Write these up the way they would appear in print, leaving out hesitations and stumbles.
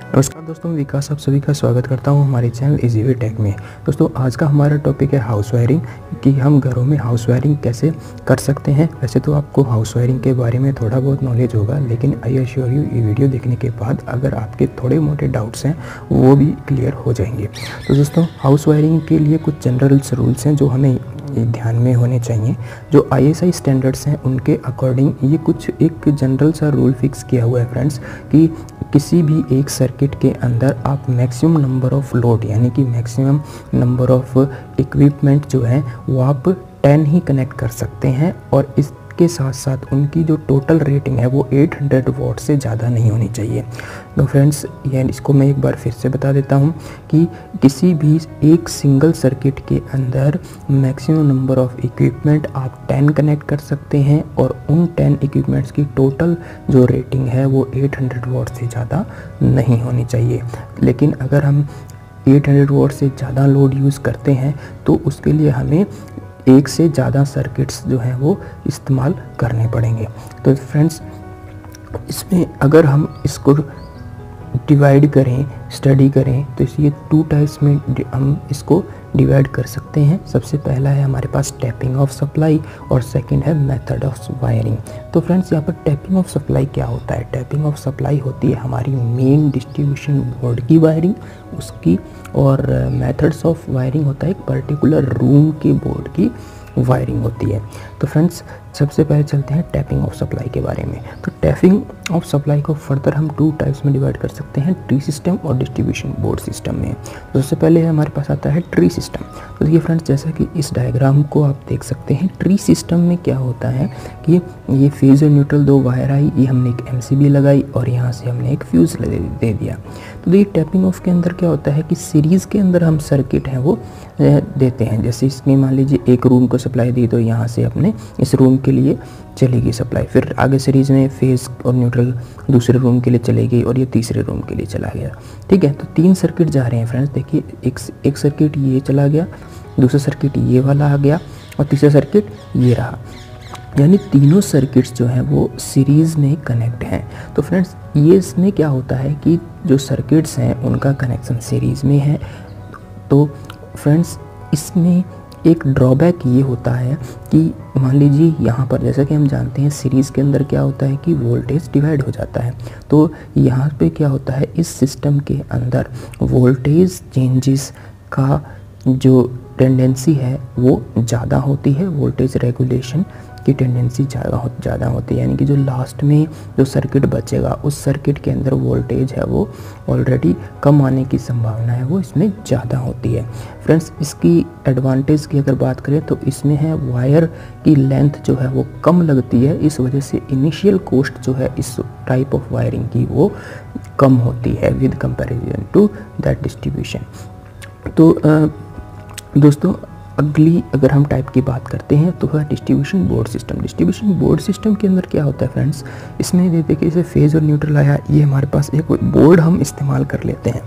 नमस्कार दोस्तों, विकास आप सभी का स्वागत करता हूं हमारे चैनल इजी टेक में। दोस्तों आज का हमारा टॉपिक है हाउस वायरिंग, कि हम घरों में हाउस वायरिंग कैसे कर सकते हैं। वैसे तो आपको हाउस वायरिंग के बारे में थोड़ा बहुत नॉलेज होगा, लेकिन आई एश्योर यू ये वीडियो देखने के बाद अगर आपके थोड़े मोटे डाउट्स हैं वो भी क्लियर हो जाएंगे। तो दोस्तों हाउस वायरिंग के लिए कुछ जनरल रूल्स हैं जो हमें ध्यान में होने चाहिए। जो ISI स्टैंडर्ड्स हैं उनके अकॉर्डिंग ये कुछ एक जनरल सा रूल फिक्स किया हुआ है फ्रेंड्स, कि किसी भी एक सर्किट के अंदर आप मैक्सिमम नंबर ऑफ लोड यानी कि मैक्सिमम नंबर ऑफ इक्विपमेंट जो है वो आप 10 ही कनेक्ट कर सकते हैं, और इसके साथ साथ उनकी जो टोटल रेटिंग है वो 800 वॉट से ज़्यादा नहीं होनी चाहिए। तो फ्रेंड्स ये इसको मैं एक बार फिर से बता देता हूँ कि किसी भी एक सिंगल सर्किट के अंदर मैक्सिमम नंबर ऑफ इक्विपमेंट आप 10 कनेक्ट कर सकते हैं, और उन 10 इक्विपमेंट्स की टोटल जो रेटिंग है वो 800 वॉट से ज़्यादा नहीं होनी चाहिए। लेकिन अगर हम 800 वॉट से ज़्यादा लोड यूज़ करते हैं तो उसके लिए हमें एक से ज़्यादा सर्किट्स जो हैं वो इस्तेमाल करने पड़ेंगे। तो फ्रेंड्स इसमें अगर हम इसको डिवाइड करें, स्टडी करें, तो ये 2 टाइप्स में हम इसको डिवाइड कर सकते हैं। सबसे पहला है हमारे पास टैपिंग ऑफ सप्लाई, और सेकंड है मेथड ऑफ वायरिंग। तो फ्रेंड्स यहाँ पर टैपिंग ऑफ सप्लाई क्या होता है? टैपिंग ऑफ सप्लाई होती है हमारी मेन डिस्ट्रीब्यूशन बोर्ड की वायरिंग उसकी, और मेथड्स ऑफ वायरिंग होता है एक पर्टिकुलर रूम के बोर्ड की वायरिंग होती है। तो फ्रेंड्स सबसे पहले चलते हैं टैपिंग ऑफ सप्लाई के बारे में। तो टैपिंग ऑफ सप्लाई को फर्दर हम 2 टाइप्स में डिवाइड कर सकते हैं, ट्री सिस्टम और डिस्ट्रीब्यूशन बोर्ड सिस्टम में। तो सबसे पहले हमारे पास आता है ट्री सिस्टम। तो देखिए फ्रेंड्स, जैसा कि इस डायग्राम को आप देख सकते हैं, ट्री सिस्टम में क्या होता है कि ये फेज और न्यूट्रल 2 वायर आई, ये हमने एक MCB लगाई और यहाँ से हमने एक फ्यूज़ दे दिया। तो देखिए टैपिंग ऑफ के अंदर क्या होता है कि सीरीज़ के अंदर हम सर्किट हैं वो देते हैं। जैसे इसमें मान लीजिए एक रूम को सप्लाई दी, तो यहाँ से अपने इस रूम के लिए चलेगी सप्लाई, फिर आगे सीरीज़ में फेज़ और न्यूट्रल दूसरे रूम के लिए चलेगी, और ये तीसरे रूम के लिए चला गया। ठीक है, तो 3 सर्किट जा रहे हैं फ्रेंड्स। देखिए एक सर्किट ये चला गया, दूसरा सर्किट ये वाला आ गया, और तीसरा सर्किट ये रहा, यानी तीनों सर्किट्स जो हैं वो सीरीज़ में कनेक्ट हैं। तो फ्रेंड्स ये इसमें क्या होता है कि जो सर्किट्स हैं उनका कनेक्शन सीरीज़ में है। तो फ्रेंड्स इसमें एक ड्रॉबैक ये होता है कि मान लीजिए यहाँ पर जैसा कि हम जानते हैं सीरीज़ के अंदर क्या होता है कि वोल्टेज डिवाइड हो जाता है। तो यहाँ पे क्या होता है, इस सिस्टम के अंदर वोल्टेज चेंजेस का जो टेंडेंसी है वो ज़्यादा होती है, वोल्टेज रेगुलेशन की टेंडेंसी ज़्यादा होती है, यानी कि जो लास्ट में जो सर्किट बचेगा उस सर्किट के अंदर वोल्टेज है वो ऑलरेडी कम आने की संभावना है वो इसमें ज़्यादा होती है। फ्रेंड्स इसकी एडवांटेज की अगर बात करें तो इसमें है वायर की लेंथ जो है वो कम लगती है, इस वजह से इनिशियल कॉस्ट जो है इस टाइप ऑफ वायरिंग की वो कम होती है with comparison to that distribution. तो दोस्तों अगली अगर हम टाइप की बात करते हैं तो है distribution board system. Distribution board system के अंदर क्या होता है फ्रेंड्स, इसमें देखिए कि जैसे फेज़ और न्यूट्रल आया, ये हमारे पास एक बोर्ड हम इस्तेमाल कर लेते हैं।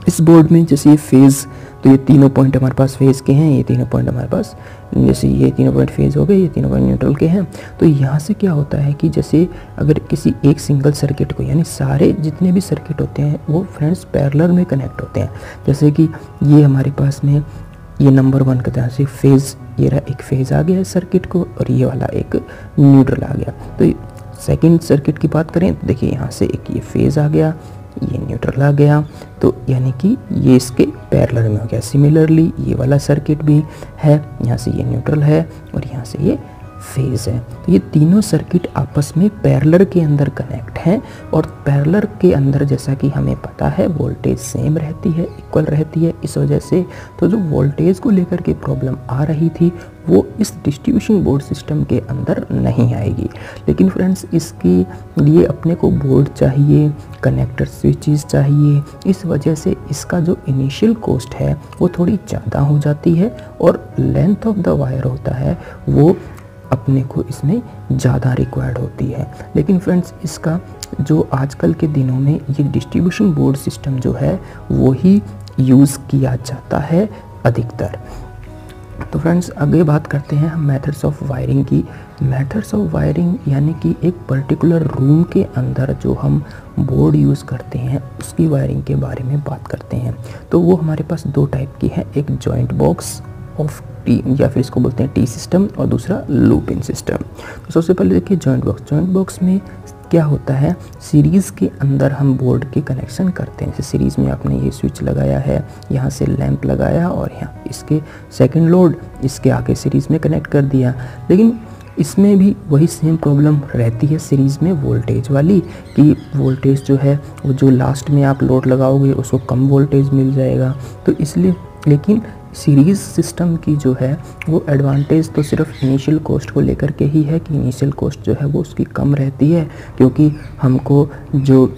इस बोर्ड में जैसे ये फेज़, तो ये तीनों पॉइंट हमारे पास फेज़ के हैं, ये तीनों पॉइंट हमारे पास, जैसे ये तीनों पॉइंट फेज़ हो गए, ये तीनों पॉइंट न्यूट्रल के हैं। तो यहाँ से क्या होता है कि जैसे अगर किसी एक सिंगल सर्किट को, यानी सारे जितने भी सर्किट होते हैं वो फ्रेंड्स पैरेलल में कनेक्ट होते हैं। जैसे कि ये हमारे पास में ये नंबर 1 के तरह से फेज़, ये रहा एक फेज़ आ गया है सर्किट को, और ये वाला एक न्यूट्रल आ गया। तो सेकंड सर्किट की बात करें तो देखिए यहाँ से एक ये फेज़ आ गया, ये न्यूट्रल आ गया, तो यानी कि ये इसके पैरेलल में हो गया। सिमिलरली ये वाला सर्किट भी है, यहाँ से ये न्यूट्रल है और यहाँ से ये फेज़ है। तो ये तीनों सर्किट आपस में पैरेलल के अंदर कनेक्ट हैं, और पैरेलल के अंदर जैसा कि हमें पता है वोल्टेज सेम रहती है, इक्वल रहती है। इस वजह से तो जो वोल्टेज को लेकर के प्रॉब्लम आ रही थी वो इस डिस्ट्रीब्यूशन बोर्ड सिस्टम के अंदर नहीं आएगी। लेकिन फ्रेंड्स इसके लिए अपने को बोर्ड चाहिए, कनेक्टर स्विचेस चाहिए, इस वजह से इसका जो इनिशियल कॉस्ट है वो थोड़ी ज़्यादा हो जाती है, और लेंथ ऑफ द वायर होता है वो अपने को इसमें ज़्यादा रिक्वायर्ड होती है। लेकिन फ्रेंड्स इसका जो आजकल के दिनों में ये डिस्ट्रीब्यूशन बोर्ड सिस्टम जो है वो ही यूज़ किया जाता है अधिकतर। तो फ्रेंड्स आगे बात करते हैं हम मेथड्स ऑफ वायरिंग की। मेथड्स ऑफ वायरिंग यानी कि एक पर्टिकुलर रूम के अंदर जो हम बोर्ड यूज़ करते हैं उसकी वायरिंग के बारे में बात करते हैं। तो वो हमारे पास दो टाइप की है, एक जॉइंट बॉक्स ऑफ टी या फिर इसको बोलते हैं टी सिस्टम और दूसरा लूप इन सिस्टम। तो सबसे पहले देखिए जॉइंट बॉक्स। जॉइंट बॉक्स में क्या होता है, सीरीज़ के अंदर हम बोर्ड के कनेक्शन करते हैं। जैसे सीरीज़ में आपने ये स्विच लगाया है, यहाँ से लैंप लगाया और यहाँ इसके सेकंड लोड इसके आगे सीरीज़ में कनेक्ट कर दिया। लेकिन इसमें भी वही सेम प्रॉब्लम रहती है सीरीज़ में वोल्टेज वाली, कि वोल्टेज जो है वो जो लास्ट में आप लोड लगाओगे उसको कम वोल्टेज मिल जाएगा। तो इसलिए लेकिन सीरीज़ सिस्टम की जो है वो एडवांटेज तो सिर्फ इनिशियल कॉस्ट को लेकर के ही है कि इनिशियल कॉस्ट जो है वो उसकी कम रहती है, क्योंकि हमको जो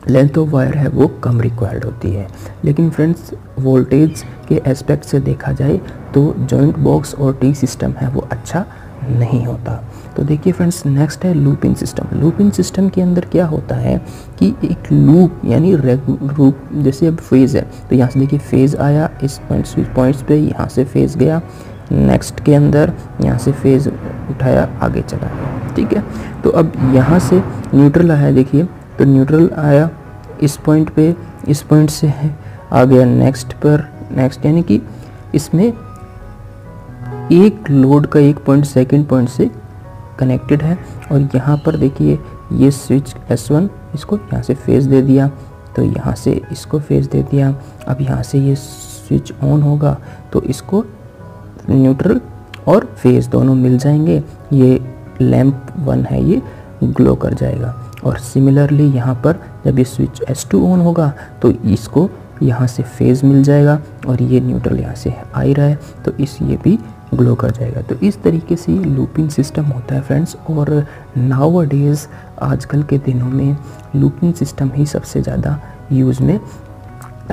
लेंथ ऑफ वायर है वो कम रिक्वायर्ड होती है। लेकिन फ्रेंड्स वोल्टेज के एस्पेक्ट से देखा जाए तो जॉइंट बॉक्स और टी सिस्टम है वो अच्छा नहीं होता। तो देखिए फ्रेंड्स नेक्स्ट है loop in system. Loop in system के अंदर क्या होता है कि एक लूप यानी लूप, जैसे अब फेज़ है तो यहाँ से देखिए फेज़ आया इस पॉइंट्स पे, यहाँ से फेज़ गया, नेक्स्ट के अंदर यहाँ से फेज़ उठाया आगे चला गया, ठीक है। तो अब यहाँ से न्यूट्रल आया, देखिए तो न्यूट्रल आया इस पॉइंट पे, इस पॉइंट से आ गया नेक्स्ट पर, नेक्स्ट यानी कि इसमें एक लोड का एक पॉइंट सेकंड पॉइंट से कनेक्टेड है। और यहाँ पर देखिए ये स्विच S1 इसको यहाँ से फेज़ दे दिया, तो यहाँ से इसको फेज़ दे दिया। अब यहाँ से ये स्विच ऑन होगा तो इसको न्यूट्रल और फेज़ दोनों मिल जाएंगे, ये लैंप 1 है ये ग्लो कर जाएगा। और सिमिलरली यहाँ पर जब ये स्विच S2 ऑन होगा तो इसको यहाँ से फेज़ मिल जाएगा और ये न्यूट्रल यहाँ से आ ही रहा है तो ये भी ग्लो कर जाएगा। तो इस तरीके से लूपिंग सिस्टम होता है फ्रेंड्स। और नाउअडेज़ आजकल के दिनों में लूपिंग सिस्टम ही सबसे ज़्यादा यूज़ में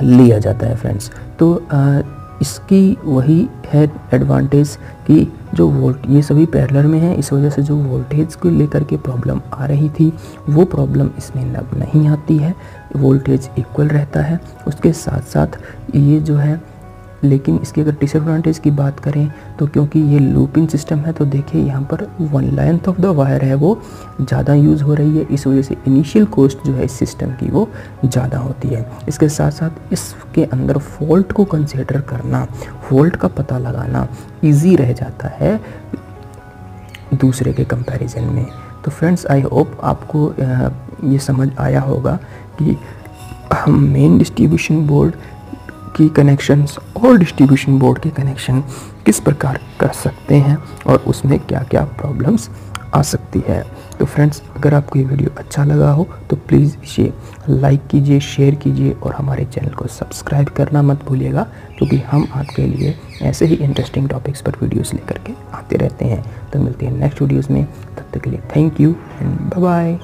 लिया जाता है फ्रेंड्स। तो इसकी वही है एडवांटेज कि जो ये सभी पैरेलल में है, इस वजह से जो वोल्टेज को लेकर के प्रॉब्लम आ रही थी वो प्रॉब्लम इसमें अब नहीं आती है, वोल्टेज इक्वल रहता है। उसके साथ साथ ये जो है, लेकिन इसकी अगर डिसएडवांटेज की बात करें तो क्योंकि ये लूपिंग सिस्टम है तो देखिए यहाँ पर लेंथ ऑफ द वायर है वो ज़्यादा यूज़ हो रही है, इस वजह से इनिशियल कॉस्ट जो है इस सिस्टम की वो ज़्यादा होती है। इसके साथ साथ इसके अंदर फॉल्ट को कंसीडर करना, फॉल्ट का पता लगाना ईजी रह जाता है दूसरे के कंपैरिजन में। तो फ्रेंड्स आई होप आपको ये समझ आया होगा कि हम मेन डिस्ट्रीब्यूशन बोर्ड की कनेक्शंस और डिस्ट्रीब्यूशन बोर्ड के कनेक्शन किस प्रकार कर सकते हैं और उसमें क्या क्या प्रॉब्लम्स आ सकती है। तो फ्रेंड्स अगर आपको ये वीडियो अच्छा लगा हो तो प्लीज़ इसे लाइक कीजिए, शेयर कीजिए और हमारे चैनल को सब्सक्राइब करना मत भूलिएगा, क्योंकि हम आपके लिए ऐसे ही इंटरेस्टिंग टॉपिक्स पर वीडियोस लेकर के आते रहते हैं। तो मिलते हैं नेक्स्ट वीडियोज़ में, तब तक के लिए thank you and bye bye.